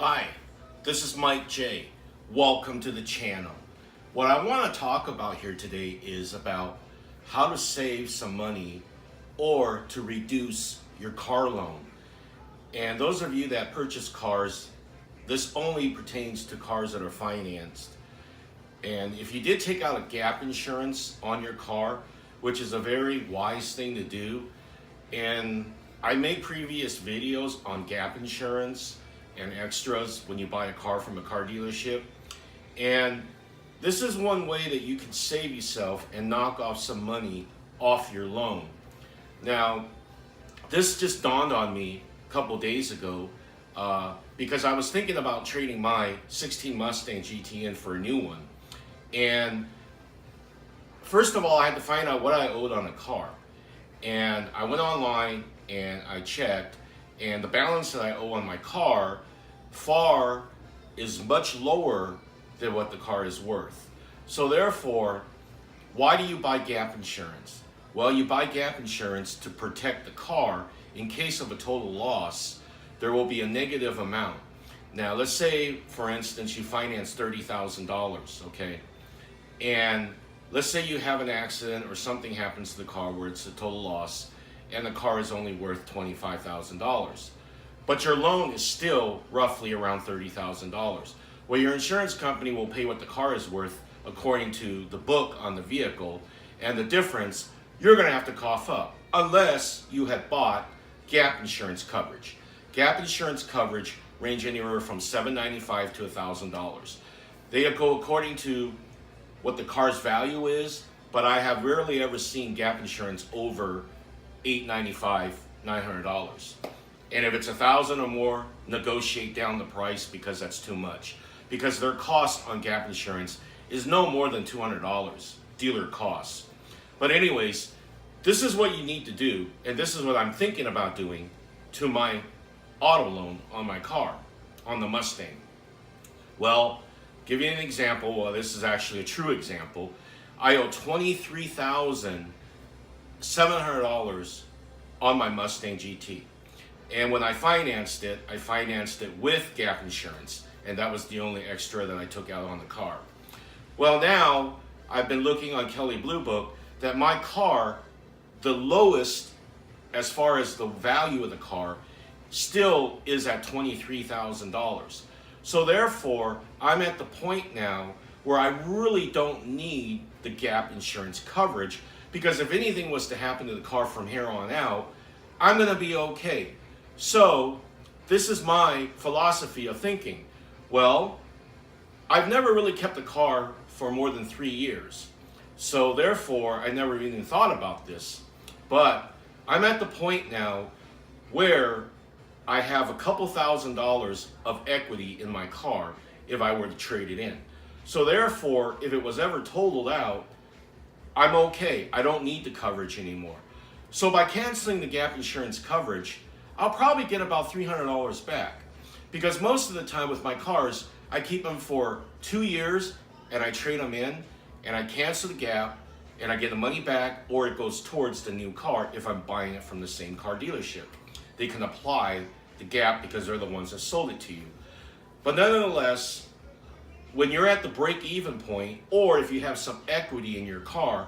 Hi, this is Mike J. Welcome to the channel. What I want to talk about here today is about how to save some money or to reduce your car loan. And those of you that purchase cars, this only pertains to cars that are financed. And if you did take out a gap insurance on your car, which is a very wise thing to do, and I made previous videos on gap insurance and extras when you buy a car from a car dealership. And this is one way that you can save yourself and knock off some money off your loan. Now, this just dawned on me a couple days ago because I was thinking about trading my 16 Mustang GT in for a new one. And first of all, I had to find out what I owed on a car. And I went online and I checked, and the balance that I owe on my car is much lower than what the car is worth. So therefore, why do you buy gap insurance? Well, you buy gap insurance to protect the car in case of a total loss. There will be a negative amount. Now, let's say, for instance, you finance $30,000, okay? And let's say you have an accident or something happens to the car where it's a total loss and the car is only worth $25,000. But your loan is still roughly around $30,000. Well, your insurance company will pay what the car is worth according to the book on the vehicle, and the difference you're going to have to cough up unless you had bought gap insurance coverage. Gap insurance coverage range anywhere from $795 to $1,000. They go according to what the car's value is, but I have rarely ever seen gap insurance over $895, $900. And if it's $1,000 or more, negotiate down the price because that's too much. Because their cost on gap insurance is no more than $200, dealer costs. But anyways, this is what you need to do, and this is what I'm thinking about doing to my auto loan on my car, on the Mustang. Well, give you an example. Well, this is actually a true example. I owe $23,700 on my Mustang GT. And when I financed it with gap insurance. And that was the only extra that I took out on the car. Well, now I've been looking on Kelley Blue Book that my car, the lowest as far as the value of the car, still is at $23,000. So therefore, I'm at the point now where I really don't need the gap insurance coverage, because if anything was to happen to the car from here on out, I'm gonna be okay. So this is my philosophy of thinking. Well, I've never really kept a car for more than 3 years. So therefore, I never even thought about this. But I'm at the point now where I have a couple $1,000s of equity in my car if I were to trade it in. So therefore, if it was ever totaled out, I'm okay. I don't need the coverage anymore. So by canceling the gap insurance coverage, I'll probably get about $300 back. Because most of the time with my cars, I keep them for 2 years and I trade them in and I cancel the gap and I get the money back, or it goes towards the new car if I'm buying it from the same car dealership. They can apply the gap because they're the ones that sold it to you. But nonetheless, when you're at the break-even point, or if you have some equity in your car,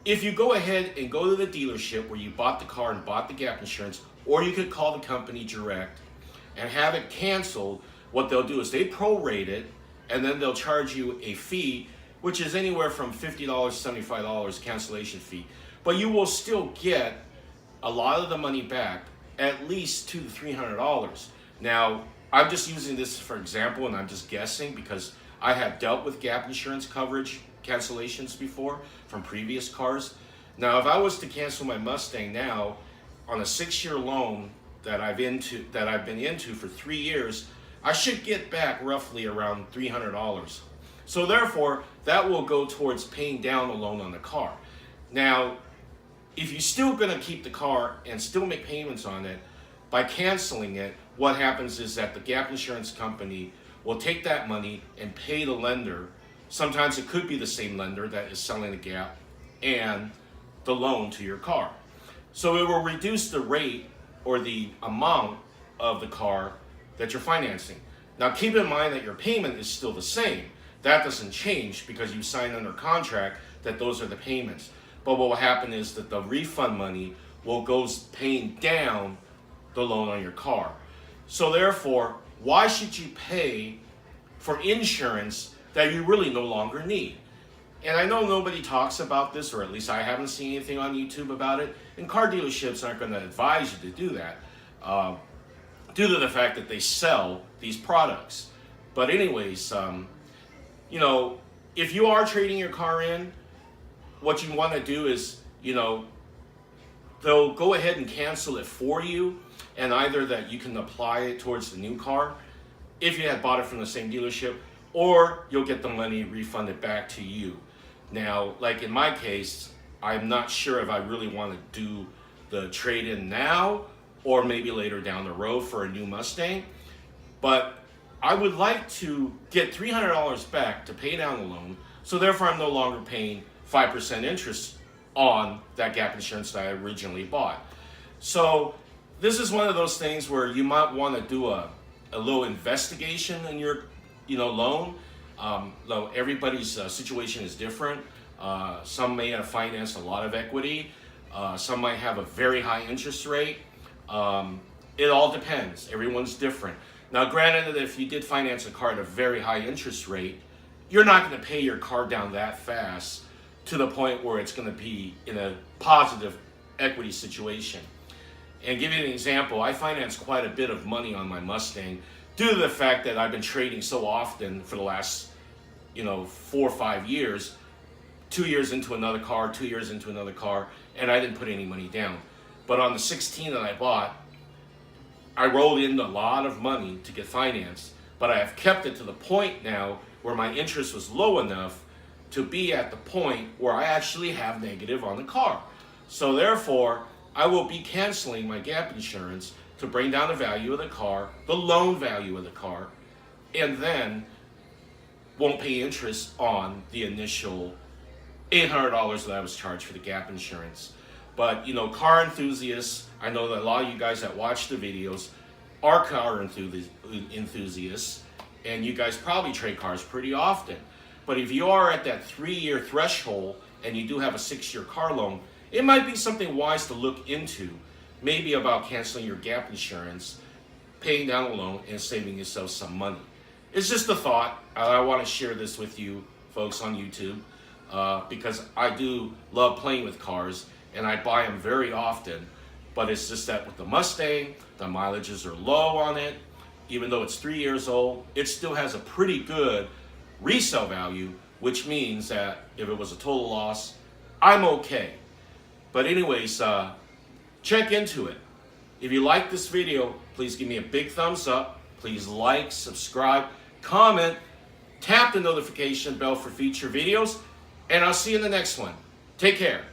if you go ahead and go to the dealership where you bought the car and bought the gap insurance, or you could call the company direct and have it canceled, what they'll do is they prorate it, and then they'll charge you a fee, which is anywhere from $50 to $75 cancellation fee. But you will still get a lot of the money back, at least $200 to $300. Now, I'm just using this for example, and I'm just guessing because I have dealt with gap insurance coverage cancellations before from previous cars. Now, if I was to cancel my Mustang now on a 6-year loan that I've been into for 3 years, I should get back roughly around $300. So therefore, that will go towards paying down the loan on the car. Now, if you're still going to keep the car and still make payments on it, by canceling it, what happens is that the gap insurance company will take that money and pay the lender. Sometimes it could be the same lender that is selling the gap and the loan to your car. So it will reduce the rate or the amount of the car that you're financing. Now keep in mind that your payment is still the same. That doesn't change because you signed under contract that those are the payments. But what will happen is that the refund money will go paying down the loan on your car. So therefore, why should you pay for insurance that you really no longer need? And I know nobody talks about this, or at least I haven't seen anything on YouTube about it, and car dealerships aren't going to advise you to do that due to the fact that they sell these products. But anyways, you know, if you are trading your car in, what you want to do is, you know, they'll go ahead and cancel it for you, and either that you can apply it towards the new car if you had bought it from the same dealership, or you'll get the money refunded back to you. Now, like in my case, I'm not sure if I really want to do the trade-in now or maybe later down the road for a new Mustang, but I would like to get $300 back to pay down the loan, so therefore I'm no longer paying 5% interest on that gap insurance that I originally bought. So this is one of those things where you might want to do a little investigation in your loan. Though everybody's situation is different. Some may have financed a lot of equity. Some might have a very high interest rate. It all depends. Everyone's different. Now, granted that if you did finance a car at a very high interest rate, you're not going to pay your car down that fast to the point where it's going to be in a positive equity situation. And give you an example, I financed quite a bit of money on my Mustang due to the fact that I've been trading so often for the last, 4 or 5 years, 2 years into another car, 2 years into another car, and I didn't put any money down. But on the 16 that I bought, I rolled in a lot of money to get financed, but I have kept it to the point now where my interest was low enough to be at the point where I actually have negative on the car. So therefore, I will be canceling my gap insurance to bring down the value of the car, the loan value of the car, and then won't pay interest on the initial $800 that I was charged for the gap insurance. But, car enthusiasts, I know that a lot of you guys that watch the videos are car enthusiasts, and you guys probably trade cars pretty often. But if you are at that 3-year threshold and you do have a 6-year car loan, it might be something wise to look into, maybe about canceling your gap insurance, paying down a loan, and saving yourself some money. It's just a thought. I want to share this with you folks on YouTube because I do love playing with cars, and I buy them very often. But it's just that with the Mustang, the mileages are low on it. Even though it's 3 years old, it still has a pretty good resale value, which means that if it was a total loss, I'm okay. But anyways, check into it. If you like this video, please give me a big thumbs up. Please like, subscribe, comment, tap the notification bell for future videos, and I'll see you in the next one. Take care.